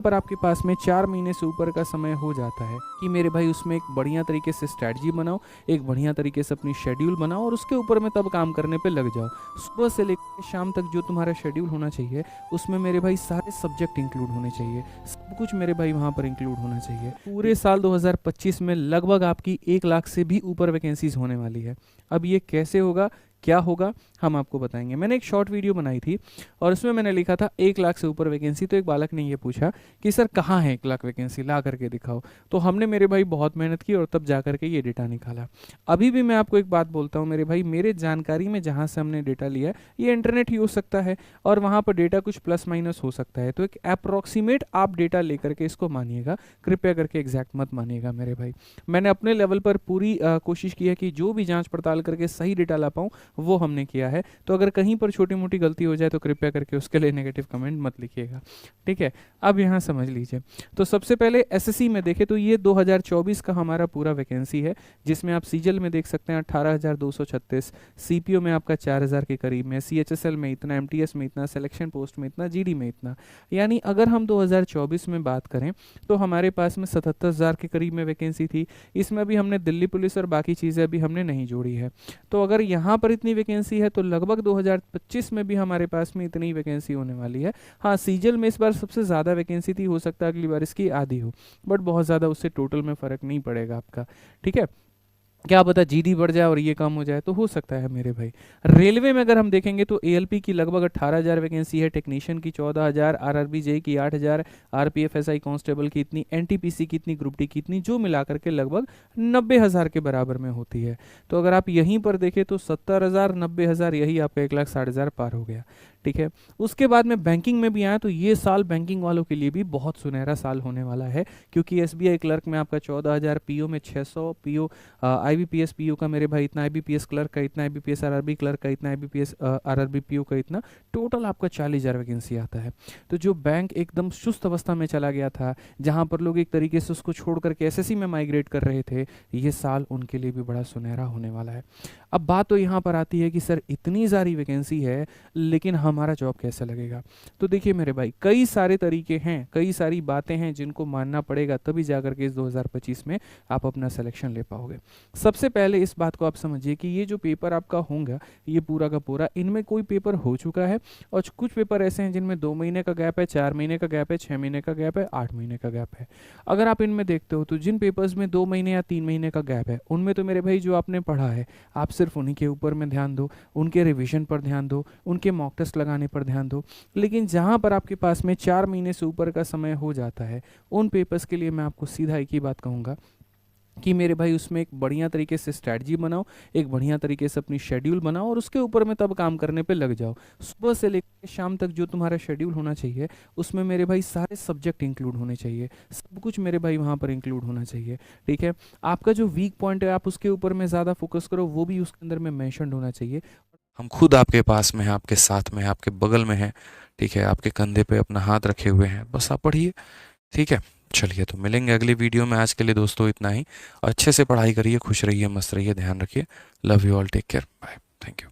पर आपके पास में 4 महीने से ऊपर का समय हो जाता है कि मेरे भाई उसमें एक बढ़िया तरीके से स्ट्रैटेजी बनाओ, एक बढ़िया तरीके से अपनी शेड्यूल बनाओ और उसके ऊपर में तब काम करने पे लग जाओ। सुबह से लेकर शाम तक जो तुम्हारा शेड्यूल होना चाहिए उसमें मेरे भाई सारे सब्जेक्ट इंक्लूड होने चाहिए, सब कुछ मेरे भाई वहाँ पर इंक्लूड होना चाहिए। पूरे साल 2025 में लगभग आपकी 1 लाख से भी ऊपर वैकेंसीज होने वाली है। अब ये कैसे होगा, क्या होगा, हम आपको बताएंगे। मैंने एक शॉर्ट वीडियो बनाई थी और उसमें मैंने लिखा था 1 लाख से ऊपर वैकेंसी। तो एक बालक ने ये पूछा कि सर कहाँ है 1 लाख वैकेंसी, ला करके दिखाओ। तो हमने मेरे भाई बहुत मेहनत की और तब जा करके ये डेटा निकाला। अभी भी मैं आपको एक बात बोलता हूँ मेरे भाई, मेरे जानकारी में जहाँ से हमने डेटा लिया ये इंटरनेट ही हो सकता है और वहाँ पर डेटा कुछ प्लस माइनस हो सकता है। तो एक अप्रॉक्सीमेट आप डेटा लेकर के इसको मानिएगा, कृपया करके एग्जैक्ट मत मानिएगा मेरे भाई। मैंने अपने लेवल पर पूरी कोशिश की है कि जो भी जाँच पड़ताल करके सही डेटा ला पाऊँ वो हमने किया है। तो अगर कहीं पर छोटी मोटी गलती हो जाए तो कृपया करके उसके लिए नेगेटिव कमेंट मत लिखिएगा, ठीक है। अब यहाँ समझ लीजिए, तो सबसे पहले एसएससी में देखें तो ये 2024 का हमारा पूरा वैकेंसी है, जिसमें आप सीजल में देख सकते हैं 18,236, सीपीओ में आपका 4,000 के करीब में, सीएचएसएल में इतना, एमटीएस में इतना, सिलेक्शन पोस्ट में इतना, जीडी में इतना। यानी अगर हम 2024 में बात करें तो हमारे पास में 77,000 के करीब में वैकेंसी थी। इसमें भी हमने दिल्ली पुलिस और बाकी चीज़ें अभी हमने नहीं जोड़ी है। तो अगर यहाँ पर इतनी वैकेंसी है तो लगभग 2025 में भी हमारे पास में इतनी वैकेंसी होने वाली है। हाँ, सीजल में इस बार सबसे ज़्यादा वैकेंसी थी, हो सकता है अगली बार इसकी आधी हो, बट बहुत ज़्यादा उससे टोटल में फ़र्क नहीं पड़ेगा आपका, ठीक है। क्या पता जीडी बढ़ जाए और ये कम हो जाए, तो हो सकता है मेरे भाई। रेलवे में अगर हम देखेंगे तो एएलपी की लगभग 18,000 वैकेंसी है, टेक्नीशियन की 14,000, आरआरबी जेई की 8,000, आरपीएफ एसआई कांस्टेबल की इतनी, एनटीपीसी की इतनी, ग्रुप डी की इतनी, जो मिलाकर के लगभग 90,000 के बराबर में होती है। तो अगर आप यहीं पर देखें तो 70,000, 90,000, यही आपका 1,60,000 पार हो गया, ठीक है। उसके बाद में बैंकिंग में भी आया तो ये साल बैंकिंग वालों के लिए भी बहुत सुनहरा साल होने वाला है, क्योंकि एसबीआई क्लर्क में आपका 14,000, पीओ में 600, पीओ आईबीपीएस पीओ का मेरे भाई इतना, आईबीपीएस क्लर्क का इतना, आईबीपीएस आरआरबी क्लर्क का इतना, आईबीपीएस आरआरबी पीओ का इतना, टोटल आपका 40,000 वैकेंसी आता है। तो जो बैंक एकदम सुस्त अवस्था में चला गया था, जहां पर लोग एक तरीके से उसको छोड़ करके एसएससी में माइग्रेट कर रहे थे, ये साल उनके लिए भी बड़ा सुनहरा होने वाला है। अब बात तो यहाँ पर आती है कि सर इतनी सारी वैकेंसी है लेकिन हमारा जॉब कैसे लगेगा। तो देखिए मेरे भाई, कई सारे तरीके हैं, कई सारी बातें हैं जिनको मानना पड़ेगा, तभी जाकर के इस 2025 में आप अपना सिलेक्शन ले पाओगे। सबसे पहले इस बात को आप समझिए कि ये जो पेपर आपका होगा, ये पूरा का पूरा, इनमें कोई पेपर हो चुका है और कुछ पेपर ऐसे हैं जिनमें 2 महीने का गैप है, 4 महीने का गैप है, 6 महीने का गैप है, 8 महीने का गैप है। अगर आप इनमें देखते हो तो जिन पेपर्स में 2 महीने या 3 महीने का गैप है, उनमें तो मेरे भाई जो आपने पढ़ा है, आप सिर्फ उन्हीं के ऊपर में ध्यान दो, उनके रिविजन पर ध्यान दो, उनके मॉक टेस्ट लगाने पर ध्यान दो। लेकिन जहाँ पर आपके पास में 4 महीने से ऊपर का समय हो जाता है, उन पेपर्स के लिए मैं आपको सीधा एक ही बात कहूँगा कि मेरे भाई उसमें एक बढ़िया तरीके से स्ट्रैटेजी बनाओ, एक बढ़िया तरीके से अपनी शेड्यूल बनाओ और उसके ऊपर में तब काम करने पे लग जाओ। सुबह से लेकर शाम तक जो तुम्हारा शेड्यूल होना चाहिए उसमें मेरे भाई सारे सब्जेक्ट इंक्लूड होने चाहिए, सब कुछ मेरे भाई वहाँ पर इंक्लूड होना चाहिए, ठीक है। आपका जो वीक पॉइंट है आप उसके ऊपर में ज़्यादा फोकस करो, वो भी उसके अंदर में मैंशनड होना चाहिए। हम खुद आपके पास में हैं, आपके साथ में हैं, आपके बगल में हैं, ठीक है, आपके कंधे पे अपना हाथ रखे हुए हैं, बस आप पढ़िए, ठीक है। चलिए, तो मिलेंगे अगली वीडियो में। आज के लिए दोस्तों इतना ही। अच्छे से पढ़ाई करिए, खुश रहिए, मस्त रहिए, ध्यान रखिए। Love you all, take care, bye, thank you.